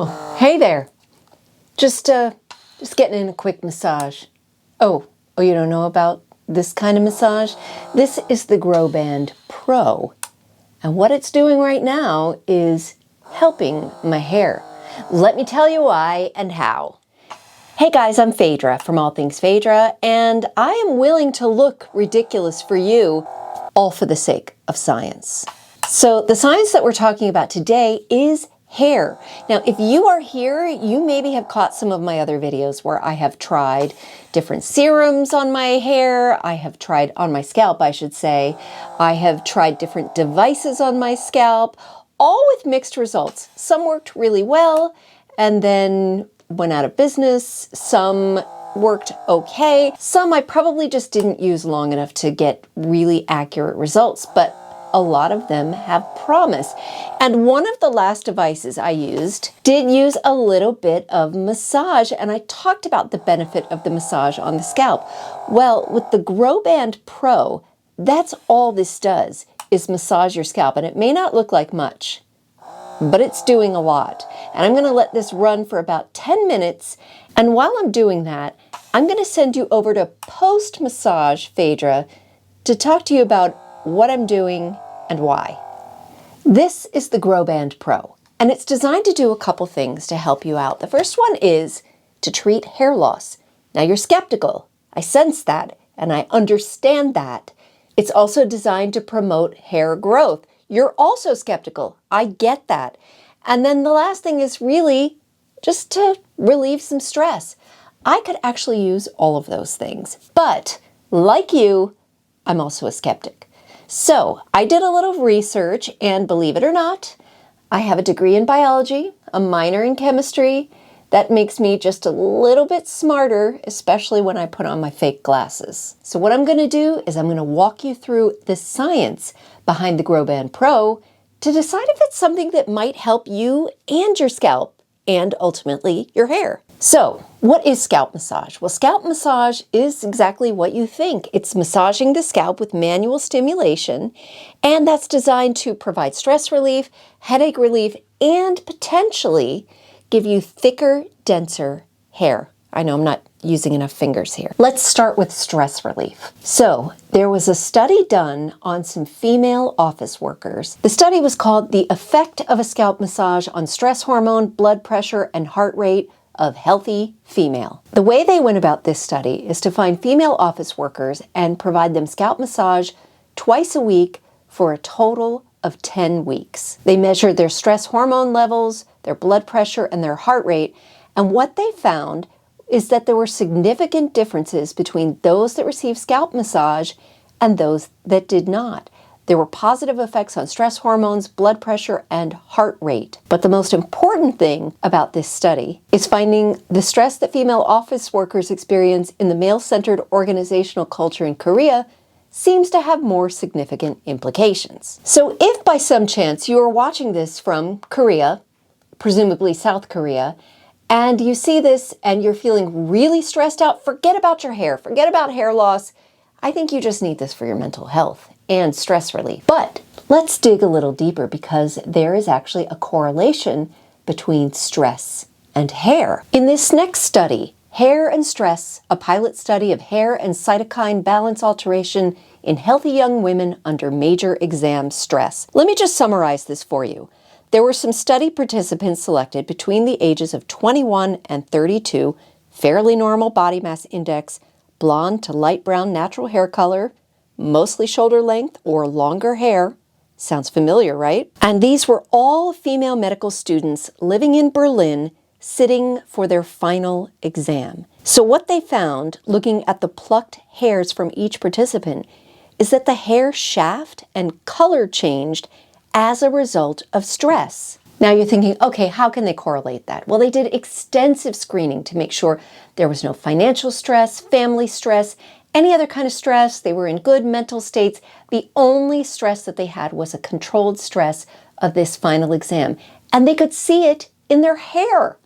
Oh, hey there. Just getting in a quick massage. Oh, you don't know about this kind of massage? This is the Grow-Band Pro. And what it's doing right now is helping my hair. Let me tell you why and how. Hey guys, I'm Phaedra from All Things Phaedra, and I am willing to look ridiculous for you, all for the sake of science. So the science that we're talking about today is hair. Now, if you are here, you maybe have caught some of my other videos where I have tried different serums on my hair. I have tried on my scalp, I should say. I have tried different devices on my scalp, all with mixed results. Some worked really well and then went out of business. Some worked okay. Some I probably just didn't use long enough to get really accurate results, but a lot of them have promise. And one of the last devices I used did use a little bit of massage, and I talked about the benefit of the massage on the scalp. Well, with the Grow-Band Pro, that's all this does, is massage your scalp, and it may not look like much, but it's doing a lot. And I'm gonna let this run for about 10 minutes, and while I'm doing that, I'm gonna send you over to Post Massage Phaedra to talk to you about what I'm doing and why. This is the Grow-Band Pro, and it's designed to do a couple things to help you out. The first one is to treat hair loss. Now you're skeptical. I sense that, and I understand that. It's also designed to promote hair growth. You're also skeptical. I get that. And then the last thing is really just to relieve some stress. I could actually use all of those things, but like you, I'm also a skeptic. So I did a little research, and believe it or not, I have a degree in biology, a minor in chemistry. That makes me just a little bit smarter, especially when I put on my fake glasses. So what I'm gonna do is I'm gonna walk you through the science behind the Grow-Band Pro to decide if it's something that might help you and your scalp and ultimately your hair. So what is scalp massage? Well, scalp massage is exactly what you think. It's massaging the scalp with manual stimulation, and that's designed to provide stress relief, headache relief, and potentially give you thicker, denser hair. I know I'm not using enough fingers here. Let's start with stress relief. So there was a study done on some female office workers. The study was called The Effect of a Scalp Massage on Stress Hormone, Blood Pressure, and Heart Rate of Healthy Female. The way they went about this study is to find female office workers and provide them scalp massage twice a week for a total of 10 weeks. They measured their stress hormone levels, their blood pressure, and their heart rate, and what they found is that there were significant differences between those that received scalp massage and those that did not. There were positive effects on stress hormones, blood pressure, and heart rate. But the most important thing about this study is finding the stress that female office workers experience in the male-centered organizational culture in Korea seems to have more significant implications. So if by some chance you are watching this from Korea, presumably South Korea, and you see this and you're feeling really stressed out, forget about your hair, forget about hair loss. I think you just need this for your mental health and stress relief. But let's dig a little deeper, because there is actually a correlation between stress and hair. In this next study, Hair and Stress, a pilot study of hair and cytokine balance alteration in healthy young women under major exam stress. Let me just summarize this for you. There were some study participants selected between the ages of 21 and 32, fairly normal body mass index, blonde to light brown natural hair color, mostly shoulder length or longer hair. Sounds familiar, right? And these were all female medical students living in Berlin, sitting for their final exam. So what they found, looking at the plucked hairs from each participant, is that the hair shaft and color changed as a result of stress. Now you're thinking, okay, how can they correlate that? Well, they did extensive screening to make sure there was no financial stress, family stress, any other kind of stress. They were in good mental states. The only stress that they had was a controlled stress of this final exam. And they could see it in their hair.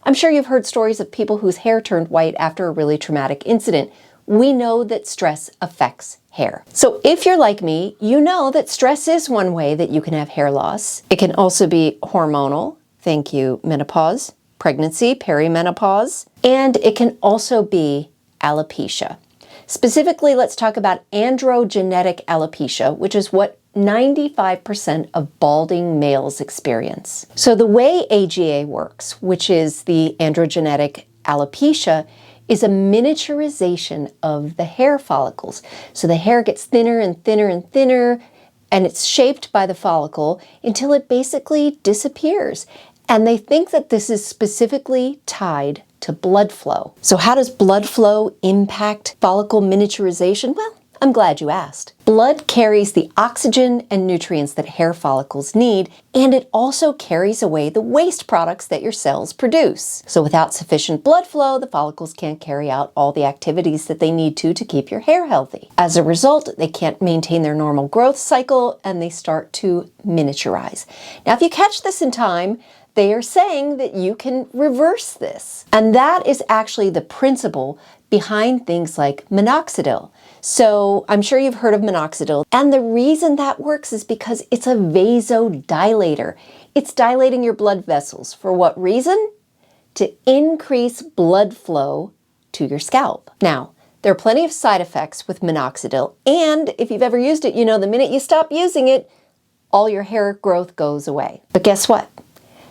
I'm sure you've heard stories of people whose hair turned white after a really traumatic incident. We know that stress affects hair. So if you're like me, you know that stress is one way that you can have hair loss. It can also be hormonal, Thank you, menopause, pregnancy, perimenopause, and it can also be alopecia. Specifically, let's talk about androgenetic alopecia, which is what 95% of balding males experience. So the way AGA works, which is the androgenetic alopecia, is a miniaturization of the hair follicles. So the hair gets thinner and thinner and thinner, and it's shaped by the follicle until it basically disappears. And they think that this is specifically tied to blood flow. So how does blood flow impact follicle miniaturization? Well, I'm glad you asked. Blood carries the oxygen and nutrients that hair follicles need, and it also carries away the waste products that your cells produce. So without sufficient blood flow, the follicles can't carry out all the activities that they need to keep your hair healthy. As a result, they can't maintain their normal growth cycle, and they start to miniaturize. Now, if you catch this in time, they are saying that you can reverse this. And that is actually the principle behind things like minoxidil. So I'm sure you've heard of minoxidil. And the reason that works is because it's a vasodilator. It's dilating your blood vessels. For what reason? To increase blood flow to your scalp. Now, there are plenty of side effects with minoxidil. And if you've ever used it, you know the minute you stop using it, all your hair growth goes away. But guess what?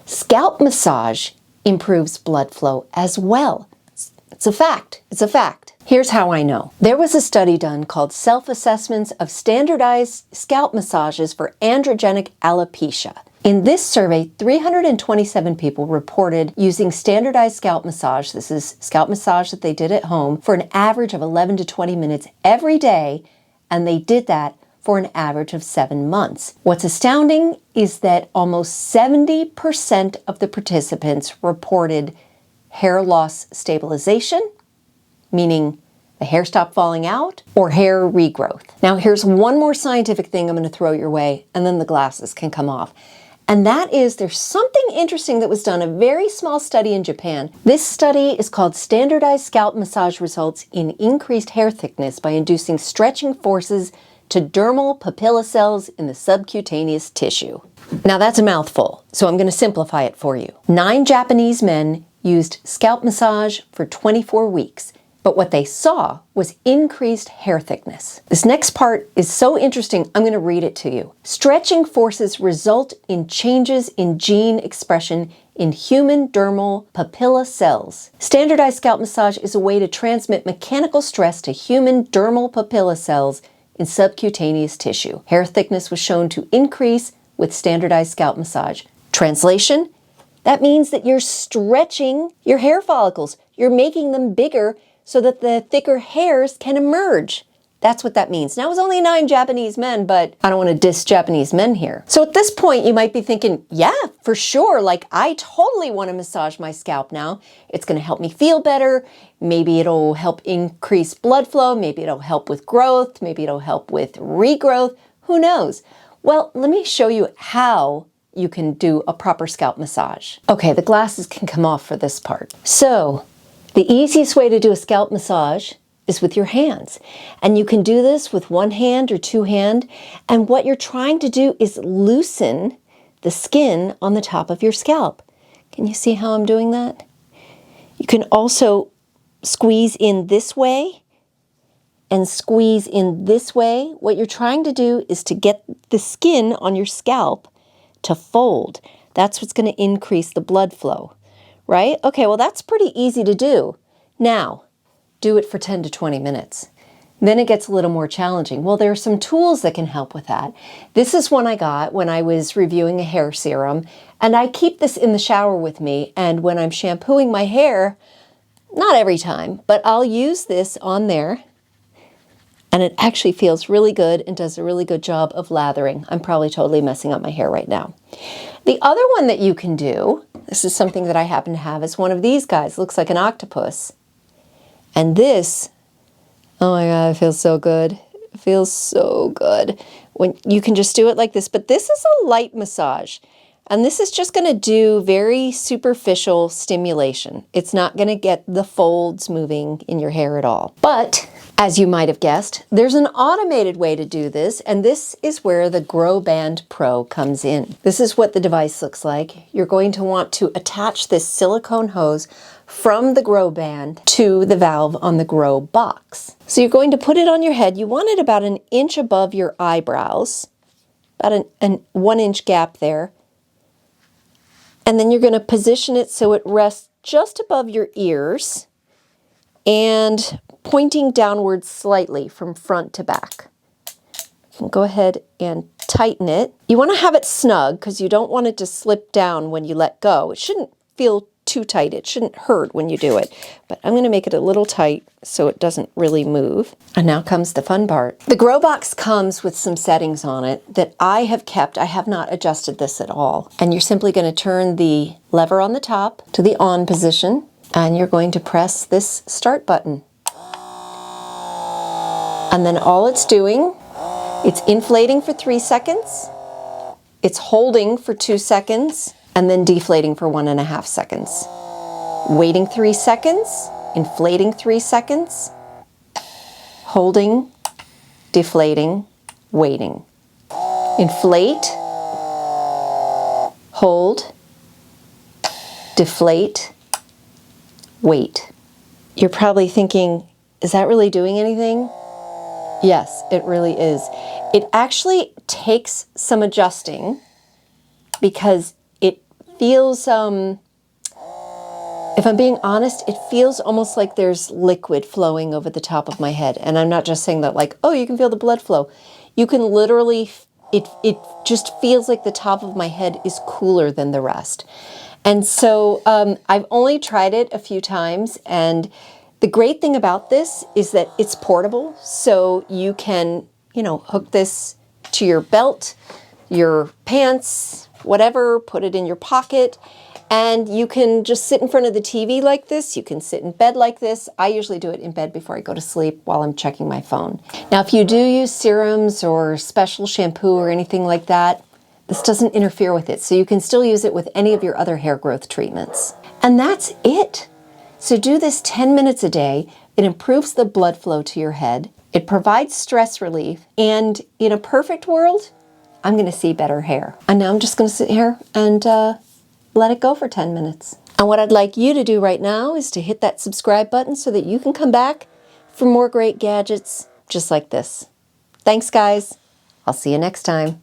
Scalp massage improves blood flow as well. It's a fact. It's a fact. Here's how I know. There was a study done called Self-Assessments of Standardized Scalp Massages for Androgenic Alopecia. In this survey, 327 people reported using standardized scalp massage. This is scalp massage that they did at home for an average of 11 to 20 minutes every day, and they did that for an average of 7 months. What's astounding is that almost 70% of the participants reported hair loss stabilization, meaning the hair stopped falling out, or hair regrowth. Now here's one more scientific thing I'm going to throw your way, and then the glasses can come off. And that is, there's something interesting that was done, a very small study in Japan. This study is called Standardized Scalp Massage Results in Increased Hair Thickness by Inducing Stretching Forces to Dermal Papilla Cells in the Subcutaneous Tissue. Now that's a mouthful, so I'm going to simplify it for you. 9 Japanese men used scalp massage for 24 weeks, but what they saw was increased hair thickness. This next part is so interesting, I'm going to read it to you. Stretching forces result in changes in gene expression in human dermal papilla cells. Standardized scalp massage is a way to transmit mechanical stress to human dermal papilla cells in subcutaneous tissue. Hair thickness was shown to increase with standardized scalp massage. Translation? That means that you're stretching your hair follicles. You're making them bigger so that the thicker hairs can emerge. That's what that means. Now, it was only 9 Japanese men, but I don't want to diss Japanese men here. So at this point, you might be thinking, yeah, for sure. Like, I totally want to massage my scalp now. It's going to help me feel better. Maybe it'll help increase blood flow. Maybe it'll help with growth. Maybe it'll help with regrowth. Who knows? Well, let me show you how you can do a proper scalp massage. Okay, the glasses can come off for this part. So the easiest way to do a scalp massage is with your hands. And you can do this with one hand or two hands. And what you're trying to do is loosen the skin on the top of your scalp. Can you see how I'm doing that? You can also squeeze in this way and squeeze in this way. What you're trying to do is to get the skin on your scalp to fold. That's what's going to increase the blood flow, right? Okay, well, that's pretty easy to do. Now, do it for 10 to 20 minutes. Then it gets a little more challenging. Well, there are some tools that can help with that. This is one I got when I was reviewing a hair serum, and I keep this in the shower with me, and when I'm shampooing my hair, not every time, but I'll use this on there, and it actually feels really good and does a really good job of lathering. I'm probably totally messing up my hair right now. The other one that you can do, this is something that I happen to have, is one of these guys. Looks like an octopus. And this, oh my God, it feels so good. It feels so good. When you can just do it like this, but this is a light massage. And this is just gonna do very superficial stimulation. It's not gonna get the folds moving in your hair at all. But As you might have guessed, there's an automated way to do this, and this is where the GrowBand Pro comes in. This is what the device looks like. You're going to want to attach this silicone hose from the GrowBand to the valve on the Grow box. So you're going to put it on your head. You want it about an inch above your eyebrows, about an 1-inch gap there. And then you're going to position it so it rests just above your ears and pointing downwards slightly from front to back. Go ahead and tighten it. You want to have it snug because you don't want it to slip down when you let go. It shouldn't feel too tight. It shouldn't hurt when you do it. But I'm going to make it a little tight so it doesn't really move. And now comes the fun part. The Grow box comes with some settings on it that I have kept. I have not adjusted this at all. And you're simply going to turn the lever on the top to the on position, and you're going to press this start button. And then all it's doing, it's inflating for 3 seconds, it's holding for 2 seconds, and then deflating for 1.5 seconds. Waiting 3 seconds, inflating 3 seconds, holding, deflating, waiting. Inflate, hold, deflate, wait. You're probably thinking, is that really doing anything? Yes, it really is. It actually takes some adjusting because it feels, if I'm being honest, it feels almost like there's liquid flowing over the top of my head. And I'm not just saying that like, oh, you can feel the blood flow. You can literally, it just feels like the top of my head is cooler than the rest. And so I've only tried it a few times, and the great thing about this is that it's portable, so you can, hook this to your belt, your pants, whatever, put it in your pocket, and you can just sit in front of the TV like this. You can sit in bed like this. I usually do it in bed before I go to sleep while I'm checking my phone. Now, if you do use serums or special shampoo or anything like that, this doesn't interfere with it, so you can still use it with any of your other hair growth treatments. And that's it. So do this 10 minutes a day. It improves the blood flow to your head. It provides stress relief. And in a perfect world, I'm going to see better hair. And now I'm just going to sit here and let it go for 10 minutes. And what I'd like you to do right now is to hit that subscribe button so that you can come back for more great gadgets just like this. Thanks, guys. I'll see you next time.